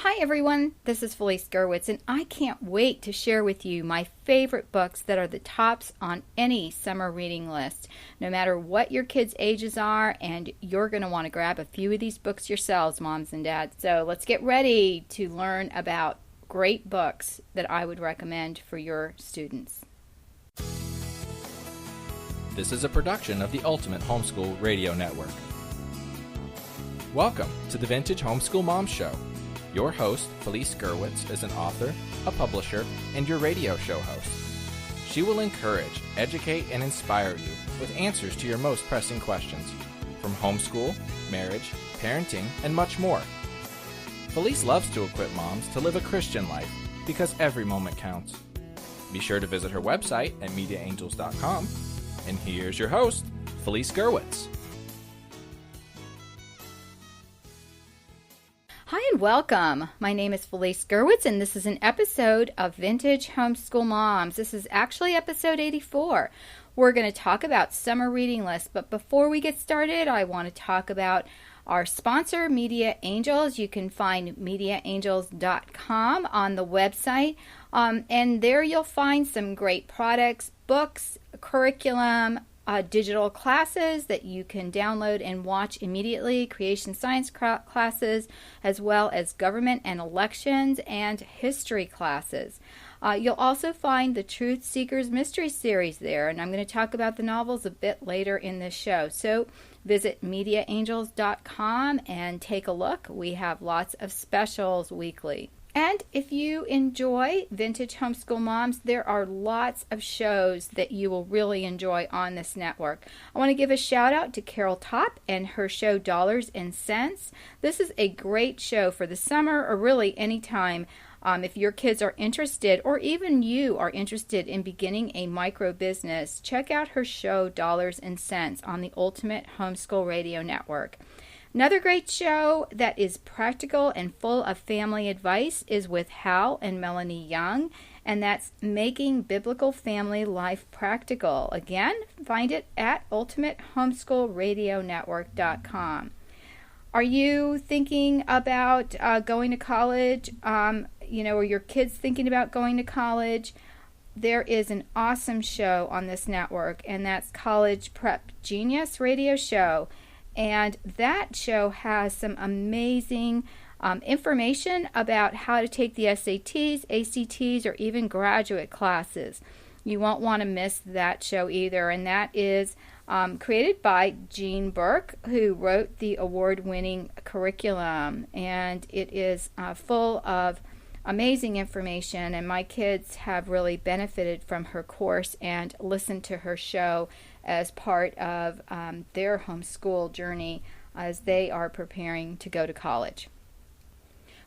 Hi everyone, this is Felice and I can't wait to share with you my favorite books that are the tops on any summer reading list. No matter what your kids' ages are, and you're going to want to grab a few of these books yourselves, moms and dads. So let's get ready to learn about great books that I would recommend for your students. This is a production of the Ultimate Homeschool Radio Network. Welcome to the Vintage Homeschool Moms Show. Your host, Felice Gerwitz, is an author, a publisher, and your radio show host. She will encourage, educate, and inspire you with answers to your most pressing questions, from homeschool, marriage, parenting, and much more. Felice loves to equip moms to live a Christian life because every moment counts. Be sure to visit her website at mediaangels.com. And here's your host, Felice Gerwitz. Hi and welcome. My name is Felice Gerwitz and this is an episode of Vintage Homeschool Moms. This is actually episode 84. We're going to talk about summer reading lists, but before we get started, I want to talk about our sponsor, Media Angels. You can find mediaangels.com on the website, and there you'll find some great products, books, curriculum, digital classes that you can download and watch immediately, creation science classes, as well as government and elections and history classes. You'll also find the Truth Seekers Mystery Series there, and I'm going to talk about the novels a bit later in this show. So visit mediaangels.com and take a look. We have lots of specials weekly. And if you enjoy Vintage Homeschool Moms, there are lots of shows that you will really enjoy on this network. I want to give a shout out to Carol Topp and her show Dollars and Cents. This is a great show for the summer or really any time. If your kids are interested, or even you are interested in beginning a micro business, check out her show Dollars and Cents on the Ultimate Homeschool Radio Network. Another great show that is practical and full of family advice is with Hal and Melanie Young, and that's Making Biblical Family Life Practical. Again, find it at ultimatehomeschoolradionetwork.com. Are you thinking about going to college, or your kids thinking about going to college? There is an awesome show on this network, and that's College Prep Genius Radio Show. And that show has some amazing information about how to take the SATs, ACTs, or even graduate classes. You won't want to miss that show either. And that is created by Jean Burke, who wrote the award-winning curriculum. And it is full of amazing information. And my kids have really benefited from her course and listened to her show as part of their homeschool journey as they are preparing to go to college.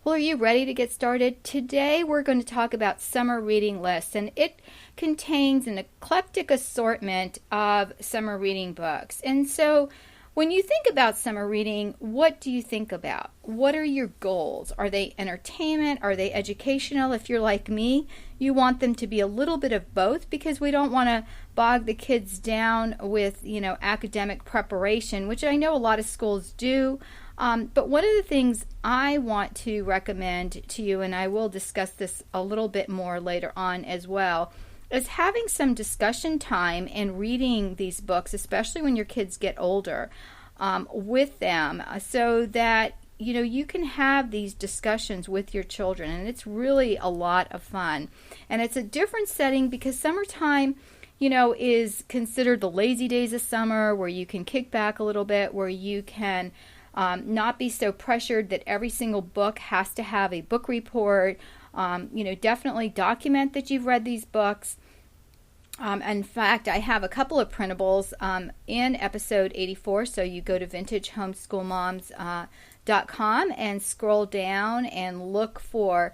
Well, are you ready to get started? Today we're going to talk about summer reading lists, and it contains an eclectic assortment of summer reading books. And so when you think about summer reading, what do you think about? What are your goals? Are they entertainment? Are they educational? If you're like me, you want them to be a little bit of both, because we don't want to bog the kids down with, academic preparation, which I know a lot of schools do. But one of the things I want to recommend to you, and I will discuss this a little bit more later on as well, is having some discussion time and reading these books, especially when your kids get older, with them, so that you can have these discussions with your children, and it's really a lot of fun. And it's a different setting because summertime, is considered the lazy days of summer, where you can kick back a little bit, where you can not be so pressured that every single book has to have a book report. Definitely document that you've read these books. In fact, I have a couple of printables in episode 84, so you go to vintagehomeschoolmoms.com and scroll down and look for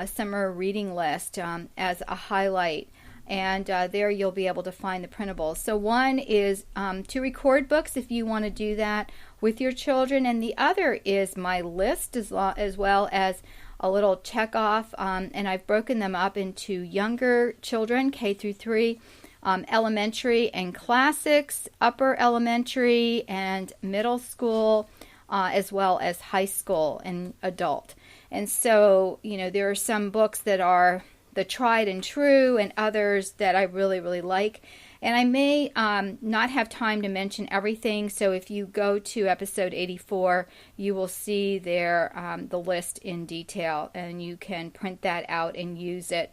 summer reading list as a highlight. And there you'll be able to find the printables. So one is to record books if you want to do that with your children, and the other is my list as well as a little check off, and I've broken them up into younger children, K through 3, elementary and classics, upper elementary and middle school, as well as high school and adult. And so, there are some books that are the tried and true and others that I really, really like. And I may not have time to mention everything, so if you go to episode 84, you will see there the list in detail, and you can print that out and use it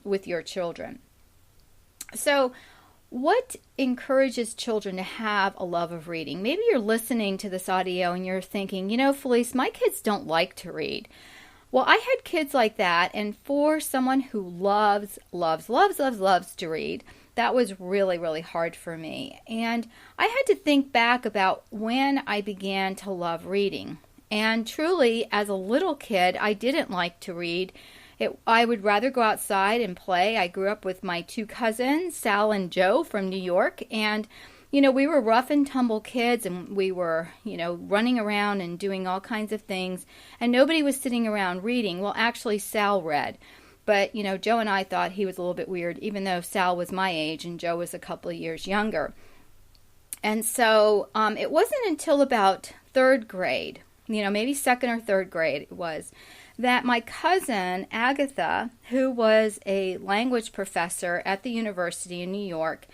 with your children. So, what encourages children to have a love of reading? Maybe you're listening to this audio and you're thinking, Felice, my kids don't like to read. Well, I had kids like that, and for someone who loves to read, that was really, really hard for me. And I had to think back about when I began to love reading. And truly, as a little kid, I didn't like to read. I would rather go outside and play. I grew up with my two cousins, Sal and Joe from New York, and we were rough and tumble kids, and we were, running around and doing all kinds of things, and nobody was sitting around reading. Well, actually, Sal read. But, Joe and I thought he was a little bit weird, even though Sal was my age and Joe was a couple of years younger. And so it wasn't until about third grade, maybe second or third grade it was, that my cousin, Agatha, who was a language professor at the university in New York,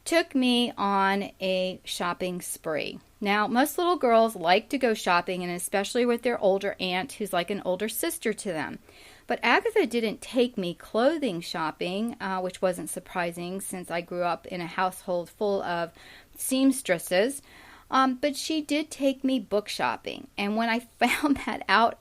took me on a shopping spree. Now, most little girls like to go shopping, and especially with their older aunt, who's like an older sister to them. But Agatha didn't take me clothing shopping, which wasn't surprising since I grew up in a household full of seamstresses. But she did take me book shopping. And when I found that out,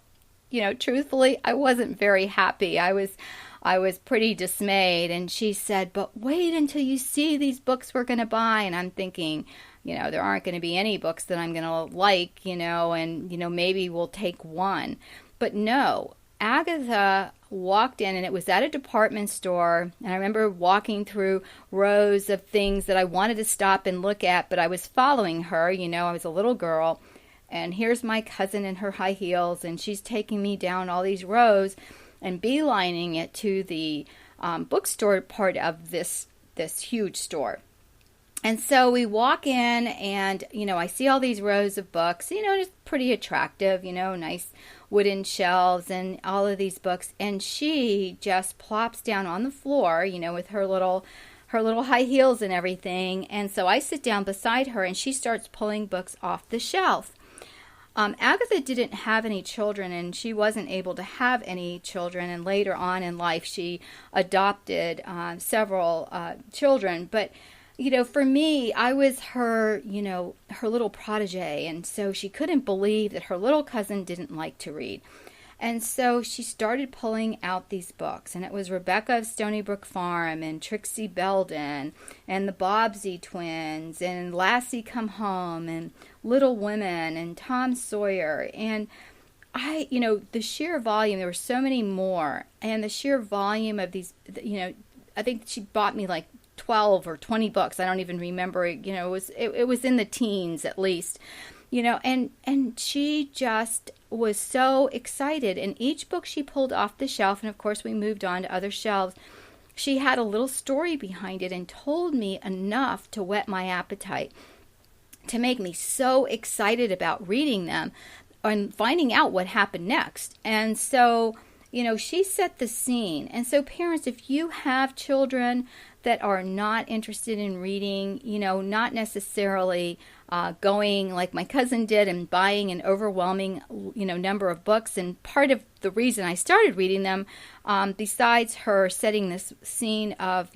truthfully, I wasn't very happy. I was pretty dismayed. And she said, but wait until you see these books we're going to buy. And I'm thinking, there aren't going to be any books that I'm going to like, and, maybe we'll take one. But no. Agatha walked in, and it was at a department store, and I remember walking through rows of things that I wanted to stop and look at, but I was following her. I was a little girl, and here's my cousin in her high heels, and she's taking me down all these rows and beelining it to the bookstore part of this huge store. And so we walk in, and, I see all these rows of books, it's pretty attractive, nice wooden shelves and all of these books. And she just plops down on the floor, with her little high heels and everything. And so I sit down beside her, and she starts pulling books off the shelf. Agatha didn't have any children, and she wasn't able to have any children. And later on in life, she adopted several children. But for me, I was her, her little protege, and so she couldn't believe that her little cousin didn't like to read. And so she started pulling out these books, and it was Rebecca of Stony Brook Farm, and Trixie Belden, and the Bobbsey twins, and Lassie Come Home, and Little Women, and Tom Sawyer, and the sheer volume, there were so many more, and the sheer volume of these, I think she bought me like 12 or 20 books. I don't even remember. It was in the teens at least. And she just was so excited. And each book she pulled off the shelf, and of course we moved on to other shelves, she had a little story behind it and told me enough to whet my appetite, to make me so excited about reading them and finding out what happened next. And so, she set the scene. And so parents, if you have children that are not interested in reading, not necessarily going like my cousin did and buying an overwhelming, number of books. And part of the reason I started reading them, besides her setting this scene of,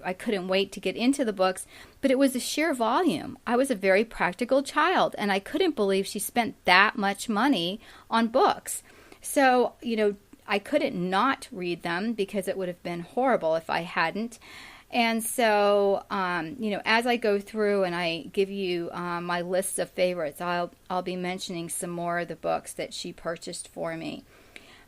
I couldn't wait to get into the books, but it was the sheer volume. I was a very practical child, and I couldn't believe she spent that much money on books. So, I couldn't not read them because it would have been horrible if I hadn't. And so, as I go through and I give you my list of favorites, I'll be mentioning some more of the books that she purchased for me.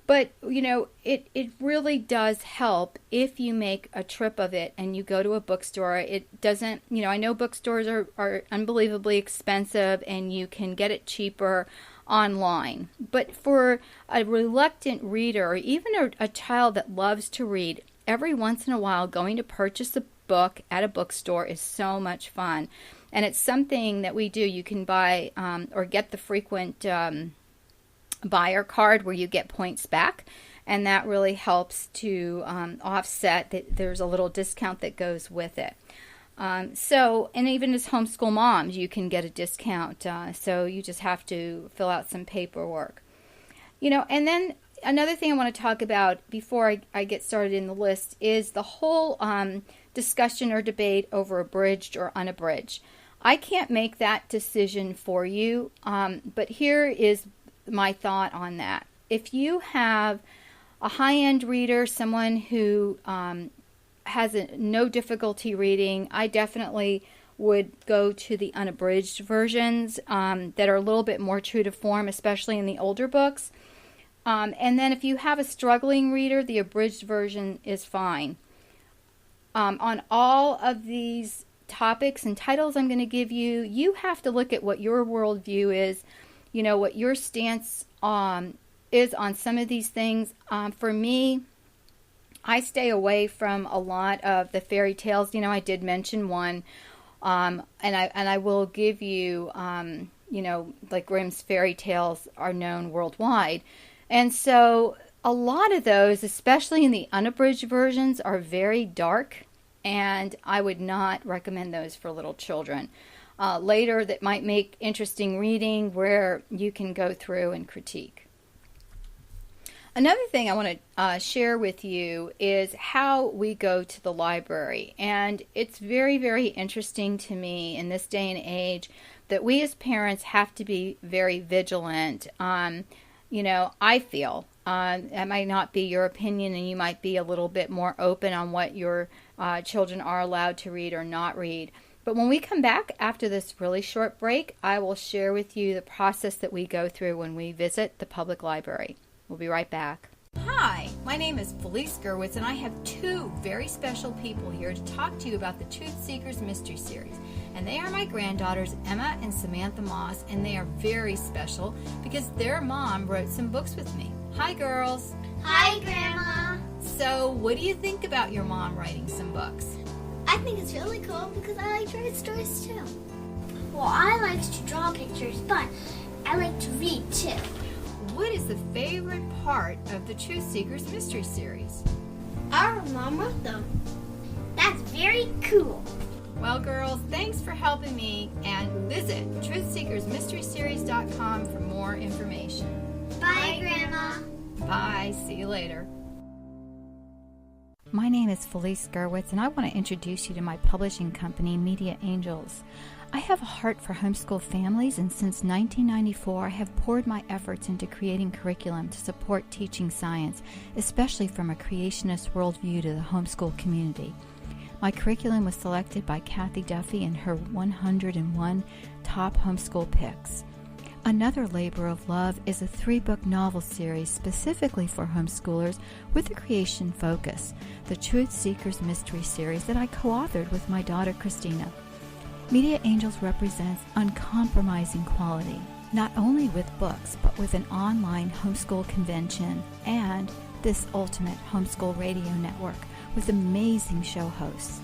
But, it really does help if you make a trip of it and you go to a bookstore. It doesn't, I know bookstores are unbelievably expensive and you can get it cheaper online. But for a reluctant reader, or even a child that loves to read, every once in a while going to purchase a book at a bookstore is so much fun. And it's something that we do. You can buy or get the frequent buyer card where you get points back, and that really helps to offset that there's a little discount that goes with it. And even as homeschool moms, you can get a discount. So you just have to fill out some paperwork. And then another thing I want to talk about before I get started in the list is the whole discussion or debate over abridged or unabridged. I can't make that decision for you, but here is my thought on that. If you have a high-end reader, someone who has no difficulty reading, I definitely would go to the unabridged versions that are a little bit more true to form, especially in the older books. And then if you have a struggling reader, the abridged version is fine. On all of these topics and titles I'm going to give you, you have to look at what your worldview is, what your stance is on some of these things. For me, I stay away from a lot of the fairy tales. I did mention one, and I will give you, like Grimm's fairy tales are known worldwide. And so a lot of those, especially in the unabridged versions, are very dark, and I would not recommend those for little children. Later, that might make interesting reading where you can go through and critique. Another thing I want to share with you is how we go to the library. And it's very, very interesting to me in this day and age that we as parents have to be very vigilant. I feel, that might not be your opinion, and you might be a little bit more open on what your children are allowed to read or not read. But when we come back after this really short break, I will share with you the process that we go through when we visit the public library. We'll be right back. Hi, my name is Felice Gerwitz, and I have two very special people here to talk to you about the Truth Seekers Mystery Series. And they are my granddaughters, Emma and Samantha Moss, and they are very special because their mom wrote some books with me. Hi, girls. Hi, Grandma. So, what do you think about your mom writing some books? I think it's really cool because I like to write stories too. Well, I like to draw pictures, but I like to read too. What is the favorite part of the Truth Seekers Mystery Series? Our mom wrote them. That's very cool. Well, girls, thanks for helping me, and visit truthseekersmysteryseries.com for more information. Bye, Grandma. Bye. See you later. My name is Felice Gerwitz, and I want to introduce you to my publishing company, Media Angels. I have a heart for homeschool families, and since 1994, I have poured my efforts into creating curriculum to support teaching science, especially from a creationist worldview to the homeschool community. My curriculum was selected by Kathy Duffy in her 101 top homeschool picks. Another labor of love is a 3-book novel series specifically for homeschoolers with a creation focus, the Truth Seekers Mystery Series that I co-authored with my daughter Christina. Media Angels represents uncompromising quality, not only with books, but with an online homeschool convention and this ultimate homeschool radio network with amazing show hosts.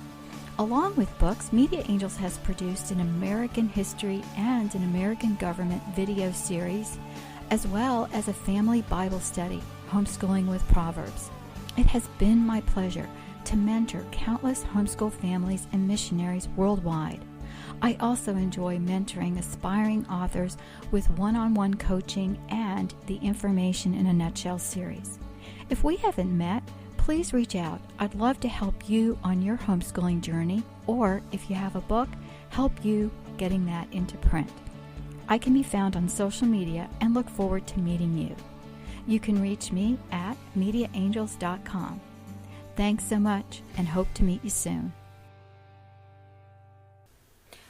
Along with books, Media Angels has produced an American history and an American government video series, as well as a family Bible study, Homeschooling with Proverbs. It has been my pleasure to mentor countless homeschool families and missionaries worldwide. I also enjoy mentoring aspiring authors with one-on-one coaching and the Information in a Nutshell series. If we haven't met, please reach out. I'd love to help you on your homeschooling journey, or if you have a book, help you getting that into print. I can be found on social media and look forward to meeting you. You can reach me at mediaangels.com. Thanks so much, and hope to meet you soon.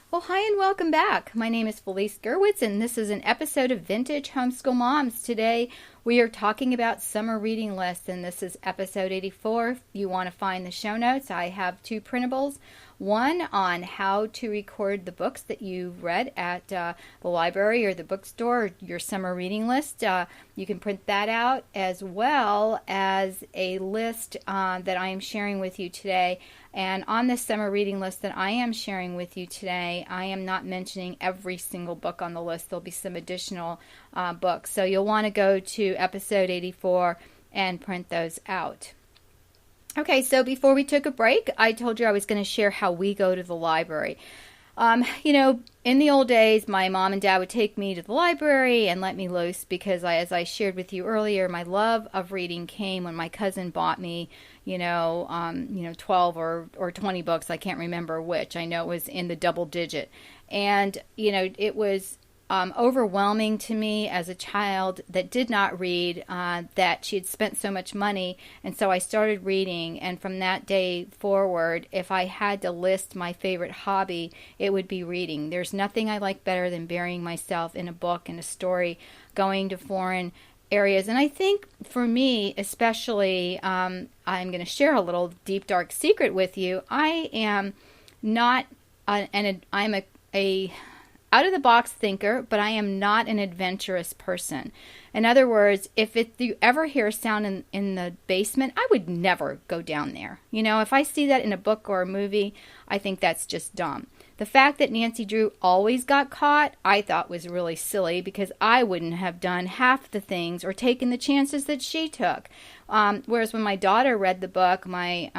Well, hi and welcome back. My name is Felice Gerwitz, and this is an episode of Vintage Homeschool Moms. Today, we are talking about summer reading lists, and this is episode 84. If you want to find the show notes, I have 2 printables. One on how to record the books that you've read at the library or the bookstore, or your summer reading list. You can print that out, as well as a list that I am sharing with you today. And on this summer reading list that I am sharing with you today, I am not mentioning every single book on the list. There'll be some additional books. So you'll want to go to episode 84 and print those out. Okay, so before we took a break, I told you I was going to share how we go to the library. In the old days, my mom and dad would take me to the library and let me loose because, as I shared with you earlier, my love of reading came when my cousin bought me, 12 or 20 books. I can't remember which. I know it was in the double digit. And, it was overwhelming to me as a child that did not read, that she had spent so much money, and so I started reading, and from that day forward, if I had to list my favorite hobby, it would be reading. There's nothing I like better than burying myself in a book and a story, going to foreign areas, and I think for me especially, I'm going to share a little deep dark secret with you. I am not I'm a out-of-the-box thinker, but I am not an adventurous person. In other words, if you ever hear a sound in the basement, I would never go down there. If I see that in a book or a movie, I think that's just dumb. The fact that Nancy Drew always got caught, I thought was really silly because I wouldn't have done half the things or taken the chances that she took. Whereas when my daughter read the book, my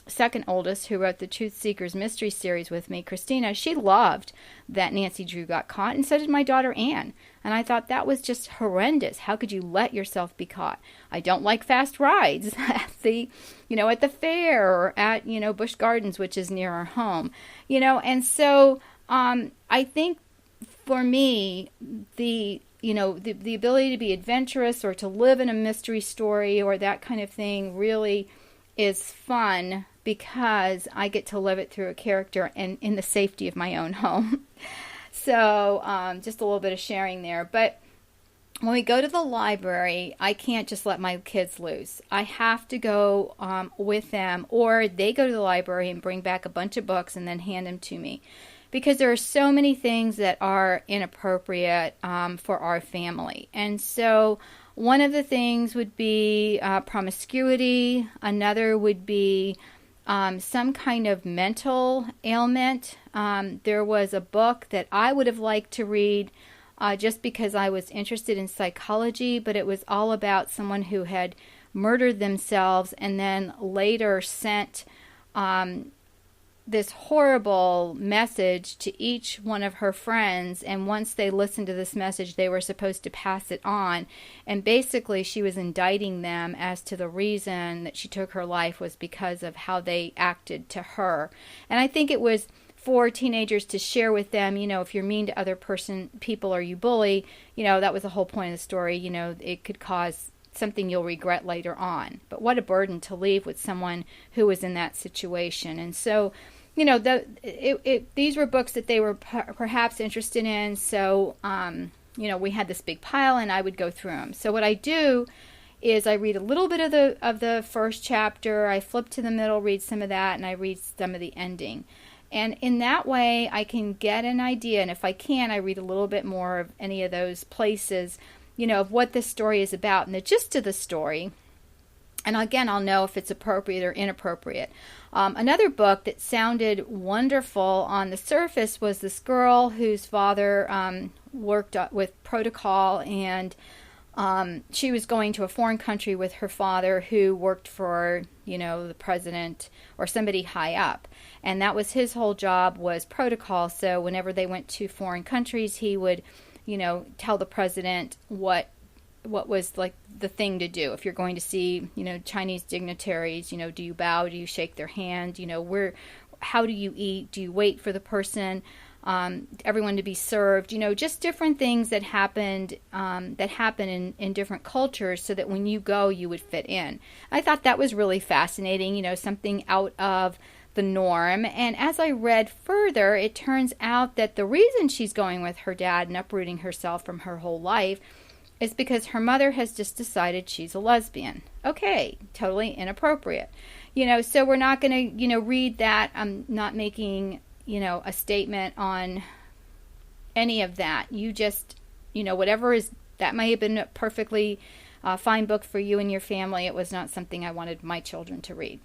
second oldest, who wrote the Truth Seekers Mystery Series with me, Christina, she loved that Nancy Drew got caught, and so did my daughter Anne. And I thought that was just horrendous. How could you let yourself be caught? I don't like fast rides at the fair or at, Busch Gardens, which is near our home, and so I think for me, the ability to be adventurous or to live in a mystery story or that kind of thing really is fun because I get to live it through a character and in the safety of my own home. So just a little bit of sharing there. But when we go to the library, I can't just let my kids loose. I have to go with them, or they go to the library and bring back a bunch of books and then hand them to me. Because there are so many things that are inappropriate for our family. And so one of the things would be promiscuity. Another would be some kind of mental ailment. There was a book that I would have liked to read just because I was interested in psychology, but it was all about someone who had murdered themselves and then later sent this horrible message to each one of her friends, and once they listened to this message, they were supposed to pass it on, and basically she was indicting them as to the reason that she took her life was because of how they acted to her. And I think it was for teenagers to share with them, if you're mean to other people or you bully, that was the whole point of the story, it could cause something you'll regret later on. But what a burden to leave with someone who was in that situation. And so, these were books that they were perhaps interested in. So, we had this big pile, and I would go through them. So what I do is I read a little bit of the first chapter. I flip to the middle, read some of that, and I read some of the ending. And in that way, I can get an idea. And if I can, I read a little bit more of any of those places, of what this story is about and the gist of the story. And again, I'll know if it's appropriate or inappropriate. Another book that sounded wonderful on the surface was this girl whose father worked with protocol, and she was going to a foreign country with her father who worked for, the president or somebody high up. And that was his whole job, was protocol. So whenever they went to foreign countries, he would, tell the president what was like the thing to do. If you're going to see, Chinese dignitaries, do you bow? Do you shake their hand? How do you eat? Do you wait for the person, everyone to be served? Just different things that happen in different cultures so that when you go, you would fit in. I thought that was really fascinating, something out of the norm. And as I read further, it turns out that the reason she's going with her dad and uprooting herself from her whole life is because her mother has just decided she's a lesbian. Okay, totally inappropriate. So we're not going to, read that. I'm not making, a statement on any of that. You just, whatever is, that may have been a perfectly fine book for you and your family. It was not something I wanted my children to read.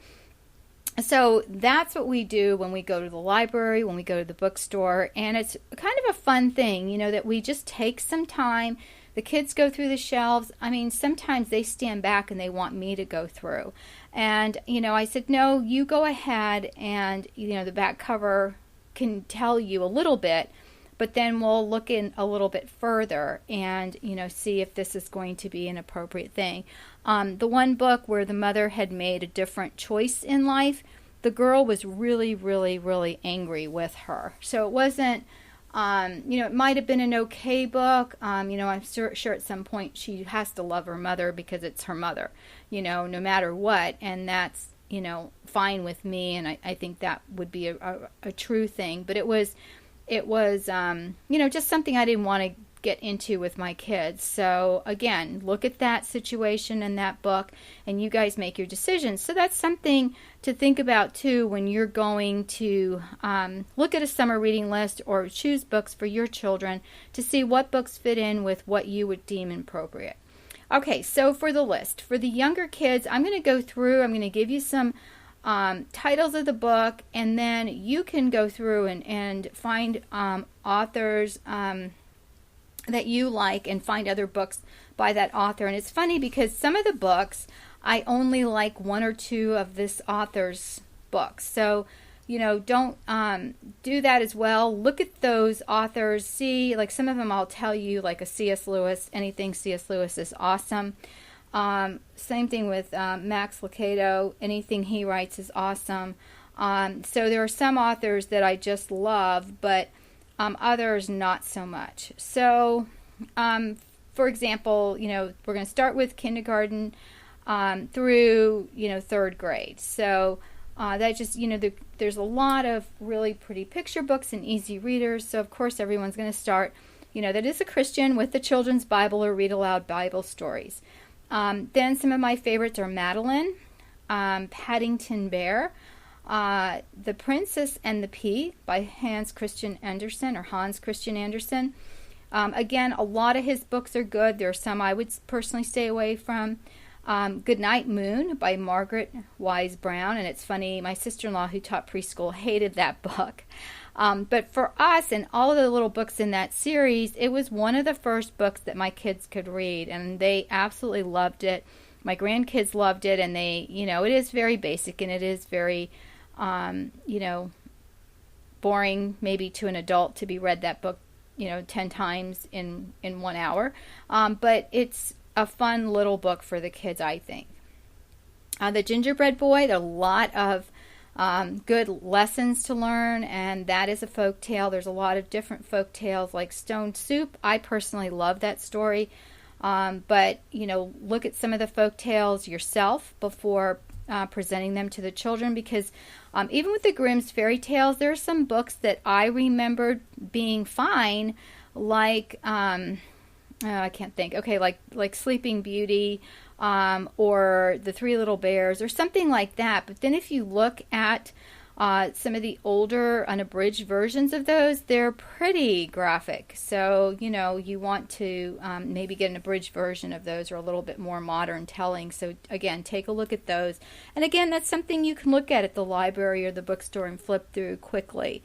So that's what we do when we go to the library, when we go to the bookstore, and it's kind of a fun thing, that we just take some time The kids go through the shelves. I mean, sometimes they stand back and they want me to go through. And, I said, no, you go ahead, and, the back cover can tell you a little bit, but then we'll look in a little bit further and, see if this is going to be an appropriate thing. The one book where the mother had made a different choice in life, the girl was really, really, really angry with her. So it wasn't, it might have been an okay book. I'm sure at some point she has to love her mother because it's her mother, no matter what. And that's, fine with me. And I think that would be a true thing. But it was, just something I didn't want to get into with my kids. So again, look at that situation in that book and you guys make your decisions. So that's something to think about too when you're going to look at a summer reading list or choose books for your children to see what books fit in with what you would deem appropriate. Okay, so for the list, for the younger kids, I'm going to go through, I'm going to give you some titles of the book, and then you can go through and find authors that you like and find other books by that author. And it's funny because some of the books, I only like one or two of this author's books. So, don't do that as well. Look at those authors. See, like some of them I'll tell you, like a C.S. Lewis, anything C.S. Lewis is awesome. Same thing with Max Lucado. Anything he writes is awesome. So there are some authors that I just love, but others not so much. So, for example, we're going to start with kindergarten through, third grade. So that just, there's a lot of really pretty picture books and easy readers. So, of course, everyone's going to start, that is a Christian with the Children's Bible or Read Aloud Bible stories. Then some of my favorites are Madeline, Paddington Bear, The Princess and the Pea by Hans Christian Andersen. Again, a lot of his books are good. There are some I would personally stay away from. Goodnight Moon by Margaret Wise Brown. And it's funny, my sister-in-law who taught preschool hated that book. But for us and all of the little books in that series, it was one of the first books that my kids could read. And they absolutely loved it. My grandkids loved it. And they, it is very basic and it is very boring maybe to an adult to be read that book, 10 times in 1 hour. But it's a fun little book for the kids, I think. The Gingerbread Boy, there are a lot of good lessons to learn, and that is a folk tale. There's a lot of different folk tales like Stone Soup. I personally love that story. But, look at some of the folk tales yourself before presenting them to the children, because even with the Grimm's fairy tales, there are some books that I remembered being fine, like I can't think. Okay, like Sleeping Beauty, or The Three Little Bears, or something like that. But then if you look at some of the older unabridged versions of those, they're pretty graphic. So, you want to maybe get an abridged version of those or a little bit more modern telling. So, again, take a look at those. And again, that's something you can look at the library or the bookstore and flip through quickly.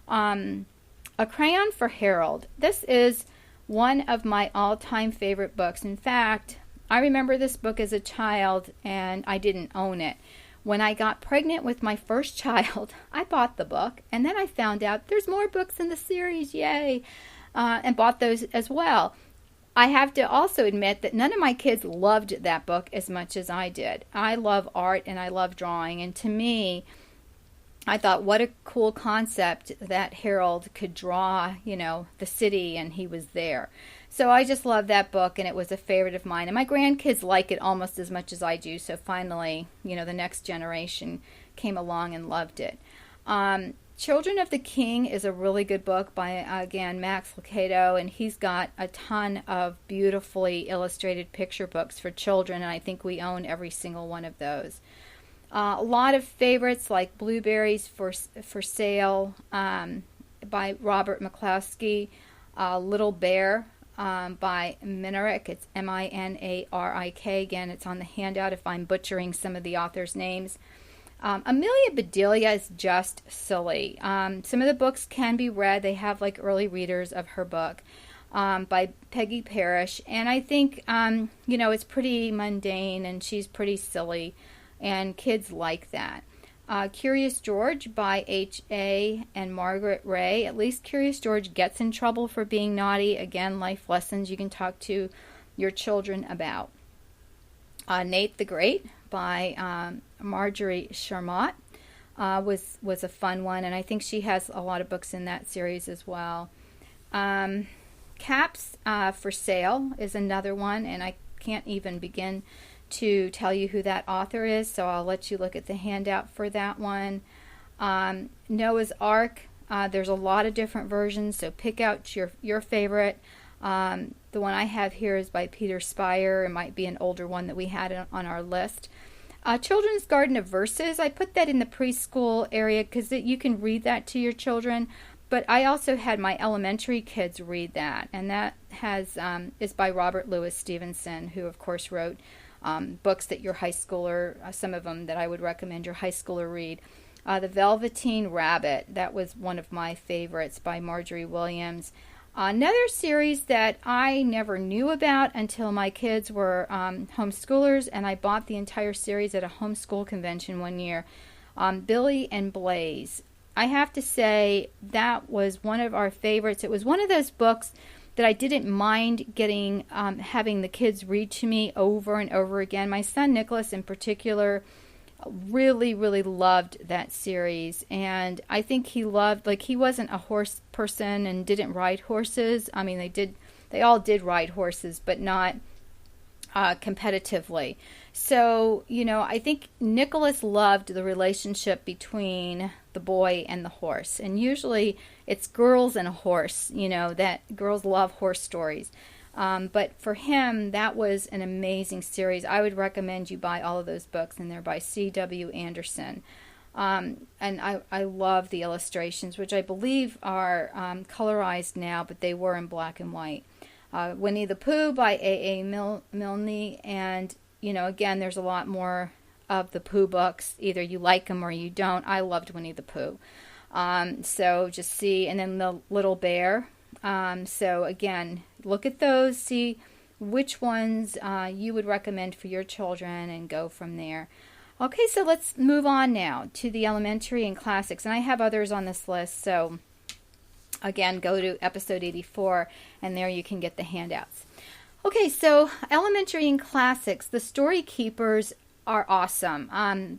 A Crayon for Harold. This is one of my all-time favorite books. In fact, I remember this book as a child, and I didn't own it. When I got pregnant with my first child, I bought the book, and then I found out there's more books in the series, yay, and bought those as well. I have to also admit that none of my kids loved that book as much as I did. I love art, and I love drawing, and to me, I thought, what a cool concept that Harold could draw, the city, and he was there. So I just love that book, and it was a favorite of mine. And my grandkids like it almost as much as I do. So finally, the next generation came along and loved it. Children of the King is a really good book by, again, Max Lucado, and he's got a ton of beautifully illustrated picture books for children, and I think we own every single one of those. A lot of favorites like Blueberries for Sale by Robert McCloskey, Little Bear by Minarik. It's Minarik. Again, it's on the handout if I'm butchering some of the authors' names. Amelia Bedelia is just silly. Some of the books can be read. They have like early readers of her book. by Peggy Parrish. And I think, it's pretty mundane and she's pretty silly, and kids like that. Curious George by H.A. and Margaret Ray. At least Curious George gets in trouble for being naughty. Again, life lessons you can talk to your children about. Nate the Great by Marjorie Charmot was a fun one, and I think she has a lot of books in that series as well. Caps for Sale is another one, and I can't even begin to tell you who that author is, so I'll let you look at the handout for that one. Noah's Ark, there's a lot of different versions, so pick out your favorite. The one I have here is by Peter Spire. It might be an older one that we had on our list. Children's Garden of Verses, I put that in the preschool area because you can read that to your children, but I also had my elementary kids read that, and that is by Robert Louis Stevenson, who of course wrote books that your high schooler, some of them that I would recommend your high schooler read. The Velveteen Rabbit, that was one of my favorites by Marjorie Williams. Another series that I never knew about until my kids were homeschoolers, and I bought the entire series at a homeschool convention one year, Billy and Blaze. I have to say that was one of our favorites. It was one of those books that I didn't mind getting, having the kids read to me over and over again. My son Nicholas in particular really, really loved that series, and I think he loved, he wasn't a horse person and didn't ride horses. I mean, they all did ride horses, but not competitively. So, I think Nicholas loved the relationship between the boy and the horse, and usually it's girls and a horse, that girls love horse stories. But for him, that was an amazing series. I would recommend you buy all of those books, and they're by C.W. Anderson. And I love the illustrations, which I believe are colorized now, but they were in black and white. Winnie the Pooh by A.A. Milne, and, again, there's a lot more of the Pooh books. Either you like them or you don't. I loved Winnie the Pooh. So just see, and then the Little Bear. So again, look at those, see which ones you would recommend for your children, and go from there. Okay, so let's move on now to the elementary and classics, and I have others on this list, so again, go to episode 84, and there you can get the handouts. Okay, so elementary and classics, the Story Keepers are awesome.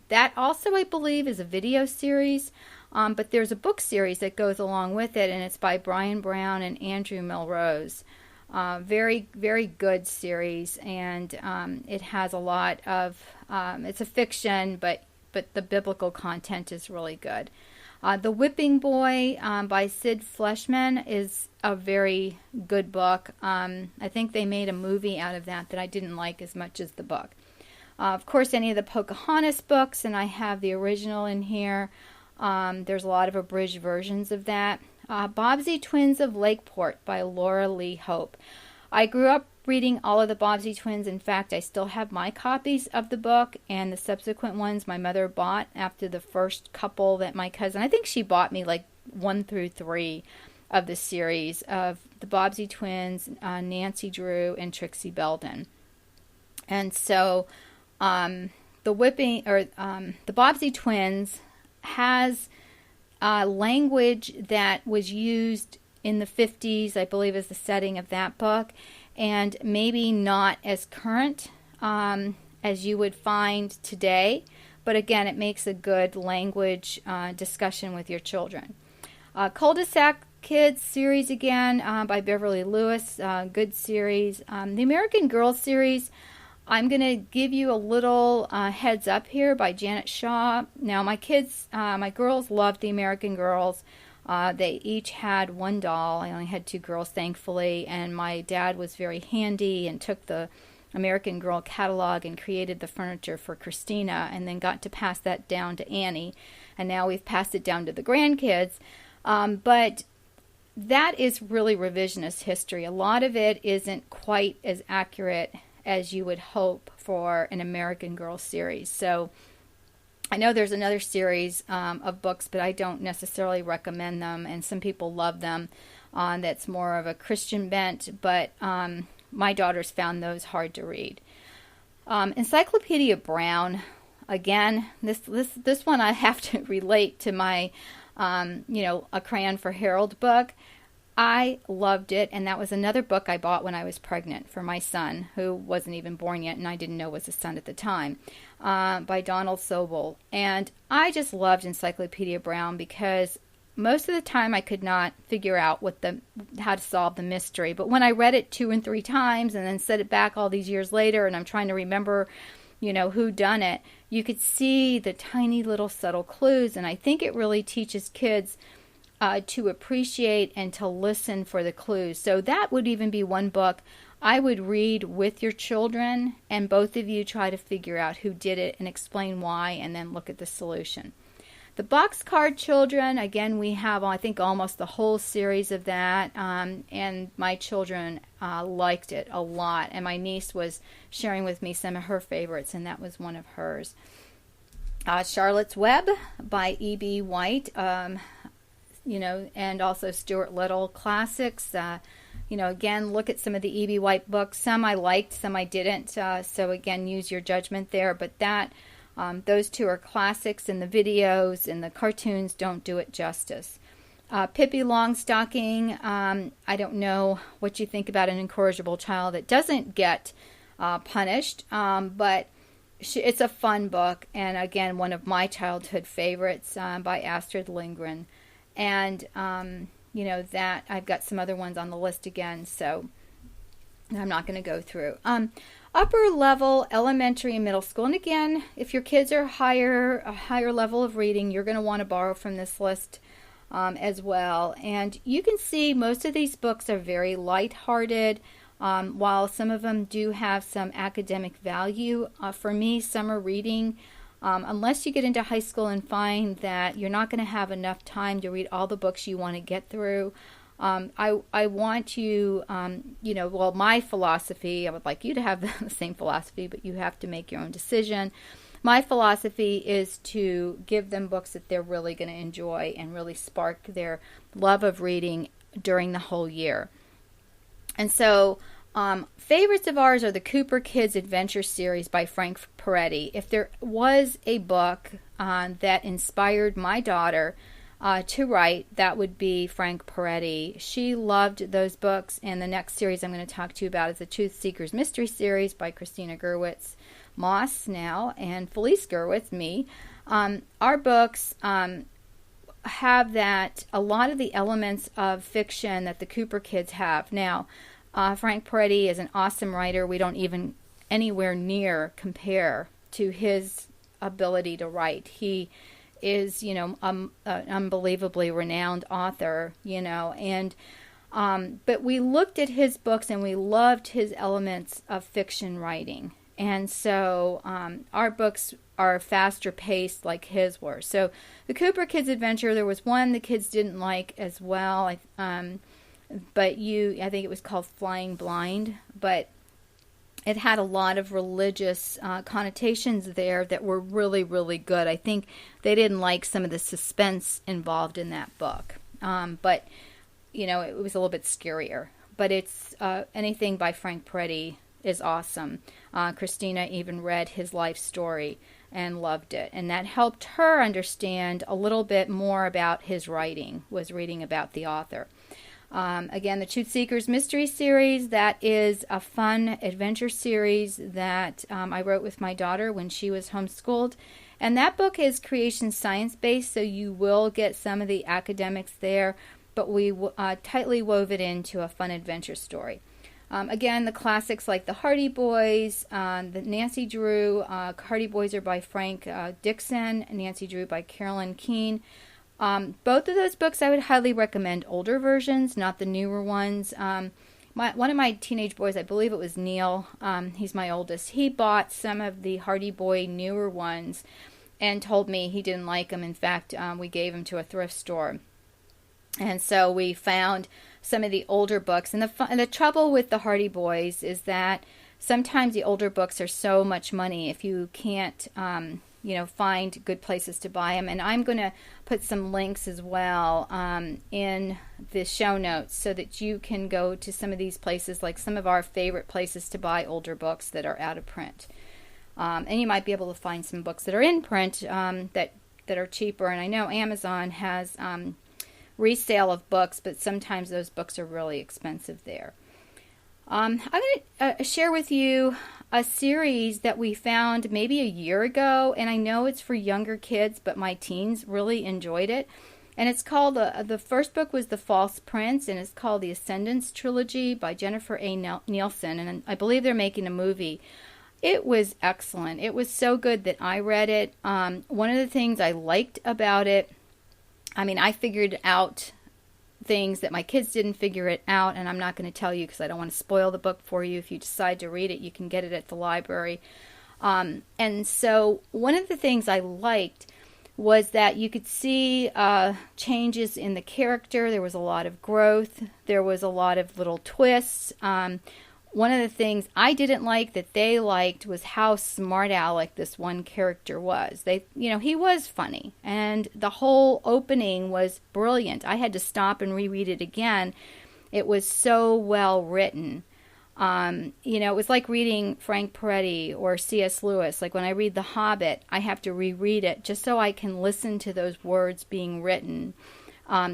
That also, I believe, is a video series. But there's a book series that goes along with it, and it's by Brian Brown and Andrew Melrose. Very, very good series, and it has a lot of, it's a fiction, but the biblical content is really good. The Whipping Boy by Sid Fleshman is a very good book. I think they made a movie out of that I didn't like as much as the book. Of course, any of the Pocahontas books, and I have the original in here. There's a lot of abridged versions of that. Bobbsey Twins of Lakeport by Laura Lee Hope. I grew up reading all of the Bobbsey Twins. In fact, I still have my copies of the book, and the subsequent ones my mother bought after the first couple that my cousin, I think she bought me 1 through 3 of the series of the Bobbsey Twins, Nancy Drew, and Trixie Belden. And so the Bobbsey Twins has language that was used in the 50s, I believe, is the setting of that book, and maybe not as current as you would find today, but again, it makes a good language discussion with your children. Cul-de-sac Kids series again by Beverly Lewis, good series. The American Girl series, I'm going to give you a little heads up here, by Janet Shaw. Now, my girls loved the American Girls. They each had one doll. I only had 2 girls, thankfully, and my dad was very handy and took the American Girl catalog and created the furniture for Christina, and then got to pass that down to Annie, and now we've passed it down to the grandkids. But that is really revisionist history. A lot of it isn't quite as accurate as you would hope for an American Girl series. So I know there's another series of books, but I don't necessarily recommend them, and some people love them. that's more of a Christian bent, but my daughters found those hard to read. Encyclopedia Brown, again, this one I have to relate to my, A Crayon for Harold book. I loved it, and that was another book I bought when I was pregnant for my son, who wasn't even born yet, and I didn't know was a son at the time, by Donald Sobel. And I just loved Encyclopedia Brown because most of the time I could not figure out how to solve the mystery. But when I read it 2 and 3 times and then set it back all these years later, and I'm trying to remember, who done it, you could see the tiny little subtle clues. And I think it really teaches kids to appreciate and to listen for the clues. So that would even be one book I would read with your children, and both of you try to figure out who did it and explain why, and then look at the solution. The Boxcar Children, again, we have, I think, almost the whole series of that, and my children liked it a lot, and my niece was sharing with me some of her favorites, and that was one of hers. Charlotte's Web by E.B. White, and also Stuart Little classics. Again, look at some of the E.B. White books. Some I liked, some I didn't. So again, use your judgment there. But those 2 are classics, and the videos and the cartoons don't do it justice. Pippi Longstocking. I don't know what you think about an incorrigible child that doesn't get punished, but it's a fun book. And again, one of my childhood favorites by Astrid Lindgren. And, that I've got some other ones on the list again, so I'm not going to go through. Upper level, elementary and middle school. And again, if your kids are a higher level of reading, you're going to want to borrow from this list as well. And you can see most of these books are very lighthearted, while some of them do have some academic value. For me, summer reading, unless you get into high school and find that you're not going to have enough time to read all the books you want to get through, I want you, my philosophy, I would like you to have the same philosophy, but you have to make your own decision. My philosophy is to give them books that they're really going to enjoy and really spark their love of reading during the whole year. And so, favorites of ours are the Cooper Kids Adventure series by Frank Peretti. If there was a book that inspired my daughter to write, that would be Frank Peretti. She loved those books, and the next series I'm going to talk to you about is the Truth Seekers Mystery Series by Christina Gerwitz Moss now, and Felice Gerwitz, me. Our books have a lot of the elements of fiction that the Cooper kids have. Now, Frank Peretti is an awesome writer. We don't even anywhere near compare to his ability to write. He is, an unbelievably renowned author, and but we looked at his books and we loved his elements of fiction writing. And so our books are faster paced like his were. So the Cooper Kids Adventure, there was one the kids didn't like as well. I think it was called Flying Blind, but it had a lot of religious connotations there that were really, really good. I think they didn't like some of the suspense involved in that book. But, it was a little bit scarier. But it's anything by Frank Peretti is awesome. Christina even read his life story and loved it. And that helped her understand a little bit more about his writing, was reading about the author. Again, the Truth Seekers Mystery Series, that is a fun adventure series that I wrote with my daughter when she was homeschooled. And that book is creation science-based, so you will get some of the academics there, but we tightly wove it into a fun adventure story. Again, the classics like the Hardy Boys, the Nancy Drew. Hardy Boys are by Frank Dixon, Nancy Drew by Carolyn Keene. Both of those books I would highly recommend older versions, not the newer ones. One of my teenage boys, I believe it was Neil, he's my oldest, he bought some of the Hardy Boy newer ones and told me he didn't like them. In fact, we gave them to a thrift store. And so we found some of the older books. And the trouble with the Hardy Boys is that sometimes the older books are so much money if you can't find good places to buy them. And I'm going to put some links as well in the show notes so that you can go to some of these places, like some of our favorite places to buy older books that are out of print. And you might be able to find some books that are in print that are cheaper. And I know Amazon has resale of books, but sometimes those books are really expensive there. I'm going to share with you a series that we found maybe a year ago, and I know it's for younger kids, but my teens really enjoyed it. And it's called, the first book was The False Prince, and it's called The Ascendance Trilogy by Jennifer A. Nielsen, and I believe they're making a movie. It was excellent. It was so good that I read it. One of the things I liked about it, I figured out things that my kids didn't figure it out, and I'm not going to tell you because I don't want to spoil the book for you. If you decide to read it, you can get it at the library. And so one of the things I liked was that you could see changes in the character. There was a lot of growth. There was a lot of little twists. One of the things I didn't like that they liked was how smart aleck this one character was. He was funny, and the whole opening was brilliant. I had to stop and reread it again. It was so well written. It was like reading Frank Peretti or C.S. Lewis. Like when I read The Hobbit, I have to reread it just so I can listen to those words being written.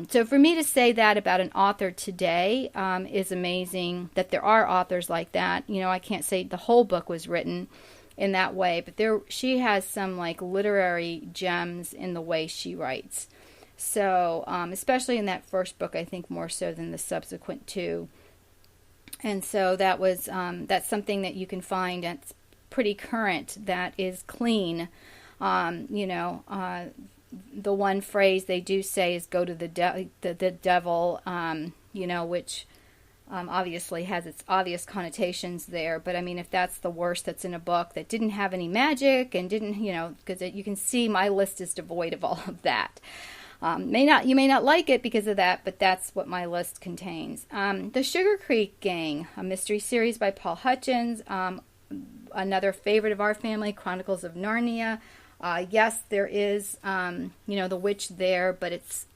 So for me to say that about an author today is amazing, that there are authors like that. I can't say the whole book was written in that way, but she has some like literary gems in the way she writes. So especially in that first book, I think more so than the subsequent two. And so that's something that you can find that's pretty current, that is clean. The one phrase they do say is "go to the devil," which obviously has its obvious connotations there. But if that's the worst that's in a book that didn't have any magic and didn't, because you can see my list is devoid of all of that. You may not like it because of that, but that's what my list contains. The Sugar Creek Gang, a mystery series by Paul Hutchins, another favorite of our family, Chronicles of Narnia. Yes, there is, the witch there, but it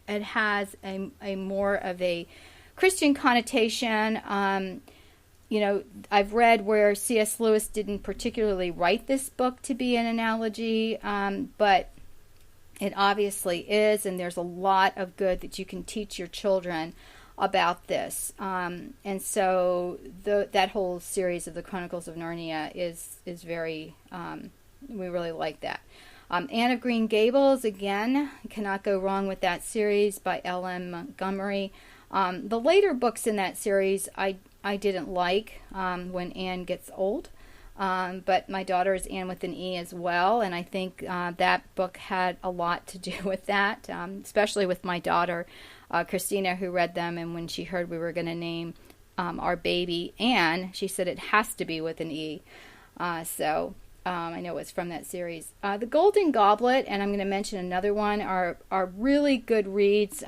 has a more of a Christian connotation. I've read where C.S. Lewis didn't particularly write this book to be an analogy, but it obviously is, and there's a lot of good that you can teach your children about this. And so that whole series of the Chronicles of Narnia is very... we really like that. Anne of Green Gables, again, cannot go wrong with that series by L.M. Montgomery. The later books in that series I didn't like, when Anne gets old. But my daughter is Anne with an E as well, and I think that book had a lot to do with that, especially with my daughter, Christina, who read them, and when she heard we were going to name our baby Anne, she said it has to be with an E. I know it's from that series. The Golden Goblet, and I'm going to mention another one, are really good reads.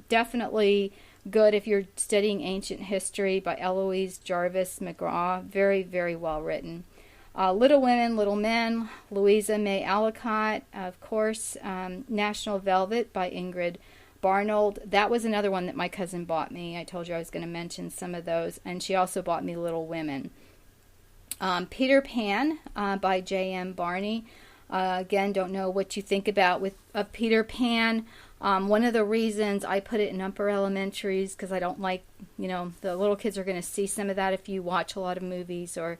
Definitely good if you're studying ancient history, by Eloise Jarvis McGraw. Very, very well written. Little Women, Little Men, Louisa May Alcott, of course. National Velvet by Ingrid Barnold. That was another one that my cousin bought me. I told you I was going to mention some of those. And she also bought me Little Women. Peter Pan by J.M. Barney. Again, don't know what you think about of Peter Pan. One of the reasons I put it in upper elementaries, because I don't like, the little kids are going to see some of that if you watch a lot of movies or,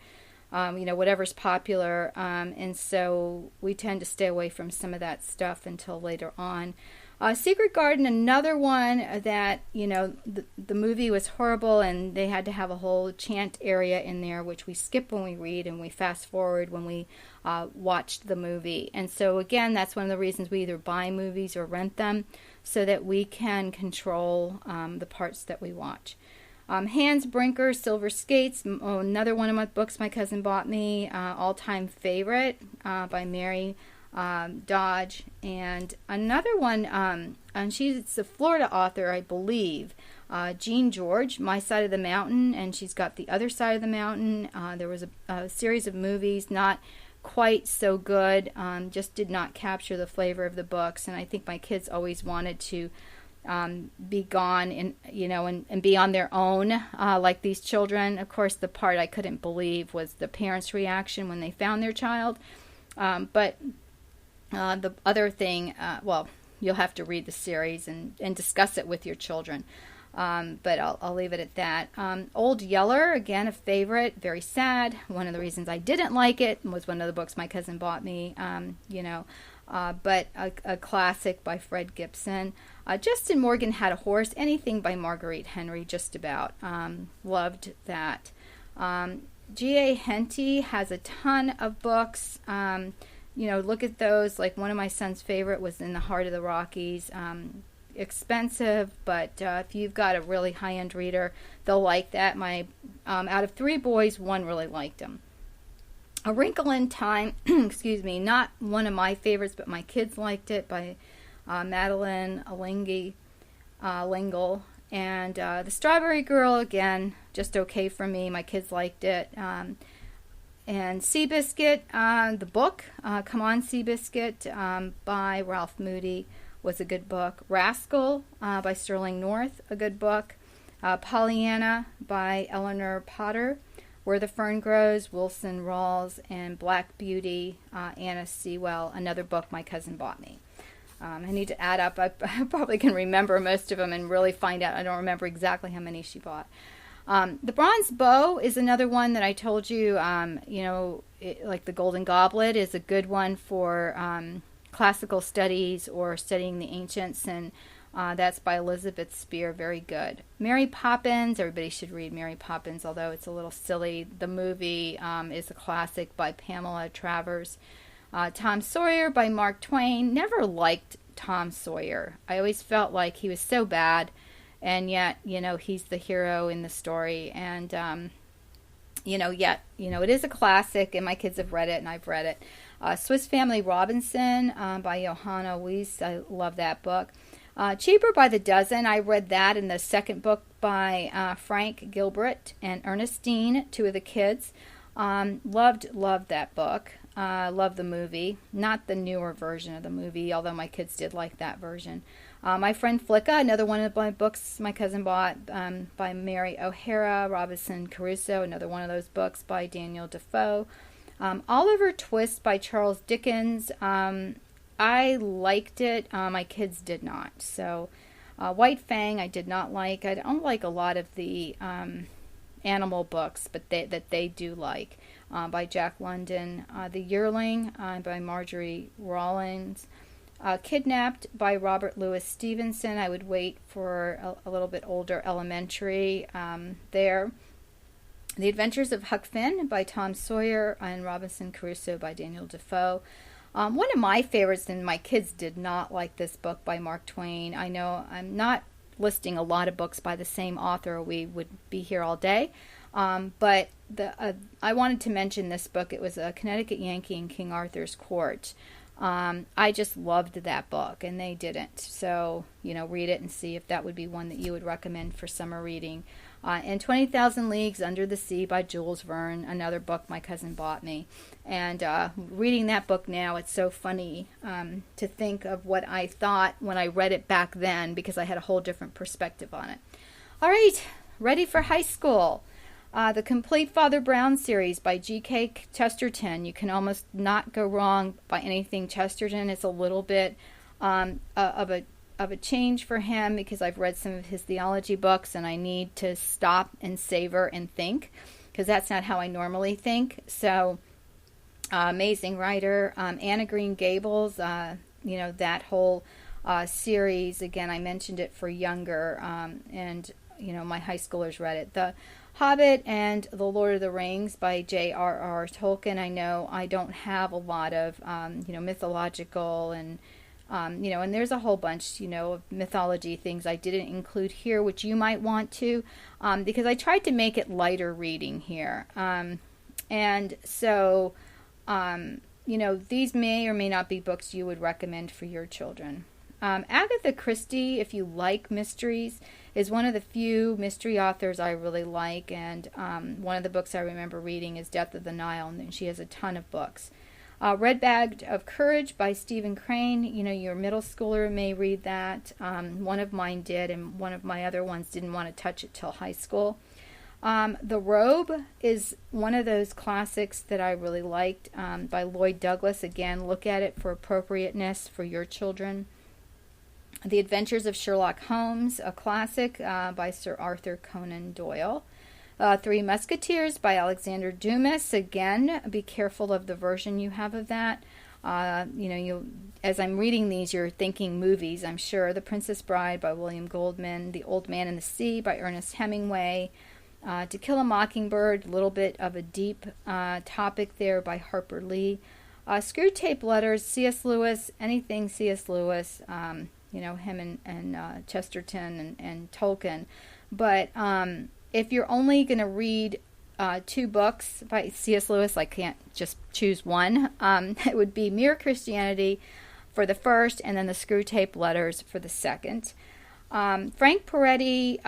whatever's popular. And so we tend to stay away from some of that stuff until later on. Secret Garden, another one that, the movie was horrible and they had to have a whole chant area in there, which we skip when we read and we fast forward when we watched the movie. And so, again, that's one of the reasons we either buy movies or rent them, so that we can control the parts that we watch. Hans Brinker, Silver Skates, another one of my books my cousin bought me, all-time favorite, by Mary Dodge. And another one, and she's a Florida author, I believe, Jean George, My Side of the Mountain, and she's got The Other Side of the Mountain. There was a series of movies, not quite so good. Just did not capture the flavor of the books, and I think my kids always wanted to be gone and be on their own, like these children. Of course, the part I couldn't believe was the parents' reaction when they found their child. But the other thing, well, you'll have to read the series and discuss it with your children. But I'll leave it at that. Old Yeller, again, a favorite, very sad. One of the reasons I didn't like it was one of the books my cousin bought me, but a classic by Fred Gibson. Justin Morgan Had a Horse, anything by Marguerite Henry, just about. Loved that. G.A. Henty has a ton of books. Look at those. Like, one of my son's favorite was In the Heart of the Rockies. Expensive, but if you've got a really high-end reader, they'll like that. My out of 3 boys, 1 really liked them. A Wrinkle in Time, excuse me, not one of my favorites, but my kids liked it, by Madeline Lingle. And The Strawberry Girl, again, just okay for me. My kids liked it. And Seabiscuit, the book, Come On Seabiscuit, by Ralph Moody, was a good book. Rascal, by Sterling North, a good book. Pollyanna, by Eleanor Potter. Where the Fern Grows, Wilson Rawls, and Black Beauty, Anna Sewell, another book my cousin bought me. I need to add up. I probably can remember most of them and really find out. I don't remember exactly how many she bought. The Bronze Bow is another one that I told you, like The Golden Goblet is a good one for classical studies or studying the ancients, and that's by Elizabeth Spear, very good. Mary Poppins, everybody should read Mary Poppins, although it's a little silly. The movie is a classic by Pamela Travers. Tom Sawyer by Mark Twain. Never liked Tom Sawyer. I always felt like he was so bad, and yet, he's the hero in the story, and it is a classic, and my kids have read it, and I've read it. Swiss Family Robinson by Johanna Weiss. I love that book. Cheaper by the Dozen. I read that, in the second book by Frank Gilbert and Ernestine, 2 of the kids. Loved that book. Loved the movie. Not the newer version of the movie, although my kids did like that version. My Friend Flicka, another one of my books my cousin bought, by Mary O'Hara. Robinson Crusoe, another one of those books by Daniel Defoe. Oliver Twist by Charles Dickens. I liked it. My kids did not. So, White Fang I did not like. I don't like a lot of the animal books, but they do like. By Jack London. The Yearling by Marjorie Rawlins. Kidnapped by Robert Louis Stevenson. I would wait for a little bit older elementary there. The Adventures of Huck Finn by Tom Sawyer, and Robinson Crusoe by Daniel Defoe. One of my favorites, and my kids did not like this book, by Mark Twain. I know I'm not listing a lot of books by the same author, or we would be here all day. But I wanted to mention this book. It was A Connecticut Yankee in King Arthur's Court. I just loved that book, and they didn't. So, read it and see if that would be one that you would recommend for summer reading. And 20,000 Leagues Under the Sea by Jules Verne, another book my cousin bought me. And reading that book now, it's so funny to think of what I thought when I read it back then, because I had a whole different perspective on it. All right, ready for high school. The Complete Father Brown series by G.K. Chesterton. You can almost not go wrong by anything Chesterton. It's a little bit of a change for him, because I've read some of his theology books and I need to stop and savor and think, because that's not how I normally think. So, amazing writer. Anna Green Gables, that whole series. Again, I mentioned it for younger, and my high schoolers read it. The Hobbit and The Lord of the Rings by J.R.R. Tolkien. I know I don't have a lot of, mythological and, and there's a whole bunch, of mythology things I didn't include here, which you might want to, because I tried to make it lighter reading here. And so, these may or may not be books you would recommend for your children. Agatha Christie, if you like mysteries, is one of the few mystery authors I really like, and one of the books I remember reading is Death of the Nile, and she has a ton of books. Red Bag of Courage by Stephen Crane. You know, your middle schooler may read that. One of mine did, and one of my other ones didn't want to touch it till high school. The Robe is one of those classics that I really liked, by Lloyd Douglas. Again, look at it for appropriateness for your children. The Adventures of Sherlock Holmes, a classic, by Sir Arthur Conan Doyle. Three Musketeers by Alexander Dumas. Again, be careful of the version you have of that. As I'm reading these, you're thinking movies, I'm sure. The Princess Bride by William Goldman. The Old Man and the Sea by Ernest Hemingway. To Kill a Mockingbird, a little bit of a deep topic there by Harper Lee. Screwtape Letters, C.S. Lewis, anything C.S. Lewis, him and Chesterton and Tolkien. But if you're only going to read two books by C.S. Lewis, I can't just choose one, it would be Mere Christianity for the first, and then the Screwtape Letters for the second. Frank Peretti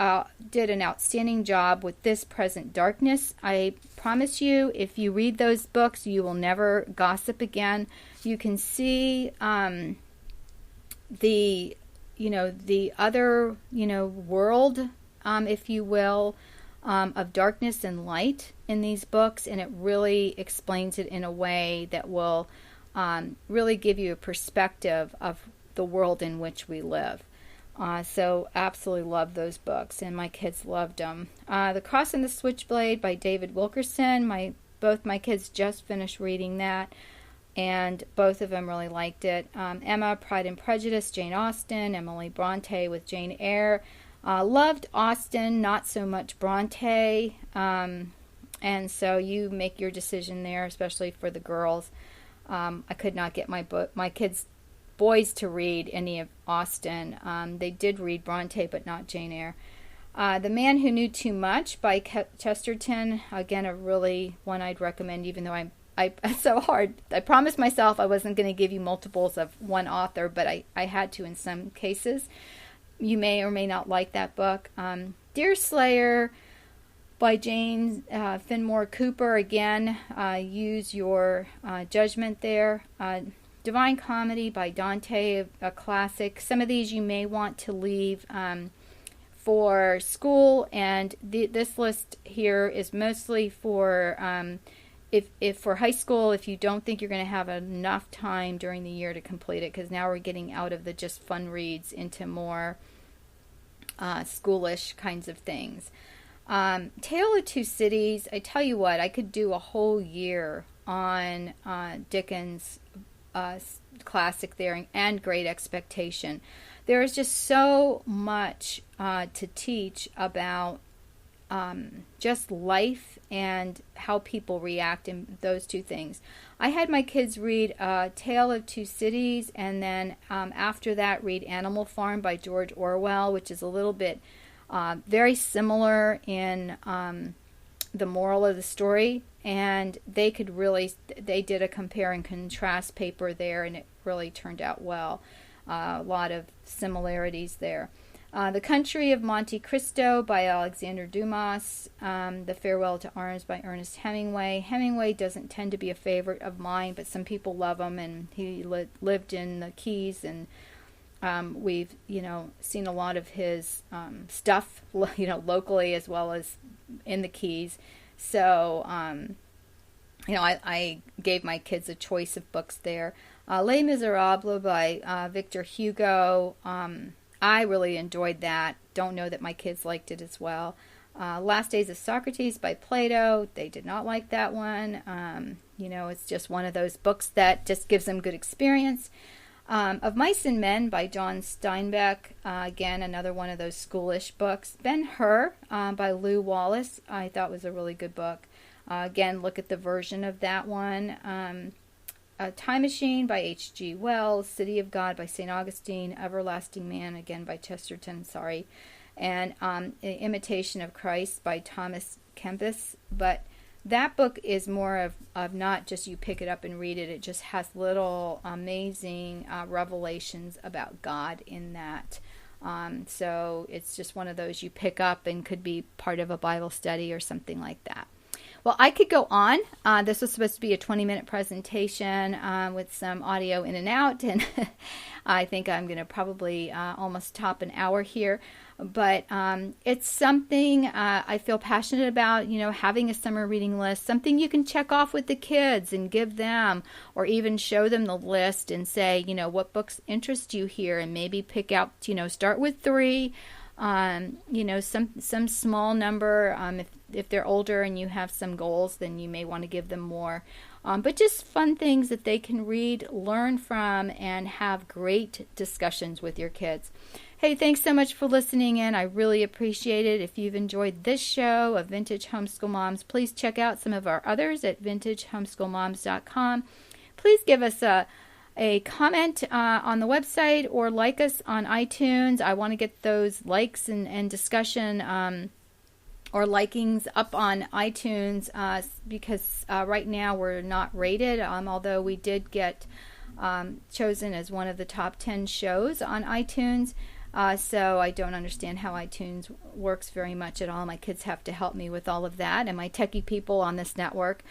did an outstanding job with This Present Darkness. I promise you, if you read those books, you will never gossip again. You can see the other, world, if you will, of darkness and light in these books, and it really explains it in a way that will really give you a perspective of the world in which we live. So absolutely love those books, and my kids loved them. The Cross and the Switchblade by David Wilkerson. Both my kids just finished reading that, and both of them really liked it. Emma, Pride and Prejudice, Jane Austen. Emily Bronte with Jane Eyre. Loved Austen, not so much Bronte, and so you make your decision there, especially for the girls. I could not get my kids' boys to read any of Austen. They did read Bronte, but not Jane Eyre. The Man Who Knew Too Much by Chesterton. Again, a really one I'd recommend, even though it's so hard. I promised myself I wasn't going to give you multiples of one author, but I had to in some cases. You may or may not like that book. Deerslayer by Jane Fenimore Cooper. Again, use your judgment there. Divine Comedy by Dante, a classic. Some of these you may want to leave for school, and this list here is mostly for if for high school, if you don't think you're going to have enough time during the year to complete it, because now we're getting out of the just fun reads into more schoolish kinds of things. Tale of Two Cities, I tell you what, I could do a whole year on Dickens' classic there, and Great Expectation. There is just so much to teach about just life and how people react in those two things. I had my kids read Tale of Two Cities, and then after that read Animal Farm by George Orwell, which is a little bit very similar in the moral of the story, and they did a compare and contrast paper there, and it really turned out well. A lot of similarities there. The Country of Monte Cristo by Alexander Dumas. The Farewell to Arms by Ernest Hemingway. Hemingway doesn't tend to be a favorite of mine, but some people love him, and he lived in the Keys, and we've seen a lot of his stuff locally as well as in the Keys. So I gave my kids a choice of books there. Les Miserables by Victor Hugo. I really enjoyed that. Don't know that my kids liked it as well. Last Days of Socrates by Plato. They did not like that one. It's just one of those books that just gives them good experience. Of Mice and Men by John Steinbeck. Again, another one of those schoolish books. Ben-Hur by Lou Wallace, I thought was a really good book. Again, look at the version of that one. Time Machine by H.G. Wells. City of God by St. Augustine. Everlasting Man, again by Chesterton, and Imitation of Christ by Thomas Kempis. But that book is more of not just you pick it up and read it. It just has little amazing revelations about God in that. So it's just one of those you pick up and could be part of a Bible study or something like that. Well, I could go on. This was supposed to be a 20-minute presentation with some audio in and out, and I think I'm going to probably almost top an hour here. But it's something I feel passionate about, having a summer reading list, something you can check off with the kids and give them, or even show them the list and say, what books interest you here, and maybe pick out, start with 3, some small number. If they're older and you have some goals, then you may want to give them more. But just fun things that they can read, learn from, and have great discussions with your kids. Hey, thanks so much for listening in. I really appreciate it. If you've enjoyed this show of Vintage Homeschool Moms, please check out some of our others at vintagehomeschoolmoms.com. Please give us a comment on the website or like us on iTunes. I want to get those likes and discussion or likings up on iTunes because right now we're not rated, although we did get chosen as one of the top 10 shows on iTunes. So I don't understand how iTunes works very much at all. My kids have to help me with all of that, and my techie people on this network.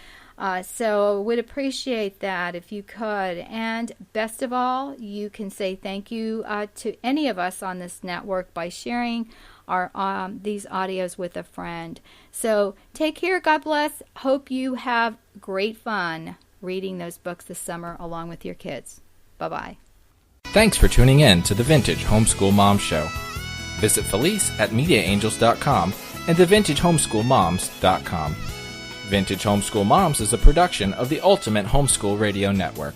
So would appreciate that if you could. And best of all, you can say thank you to any of us on this network by sharing our these audios with a friend. So take care. God bless. Hope you have great fun reading those books this summer along with your kids. Bye-bye. Thanks for tuning in to the Vintage Homeschool Mom Show. Visit Felice at MediaAngels.com and TheVintageHomeschoolMoms.com. Vintage Homeschool Moms is a production of the Ultimate Homeschool Radio Network.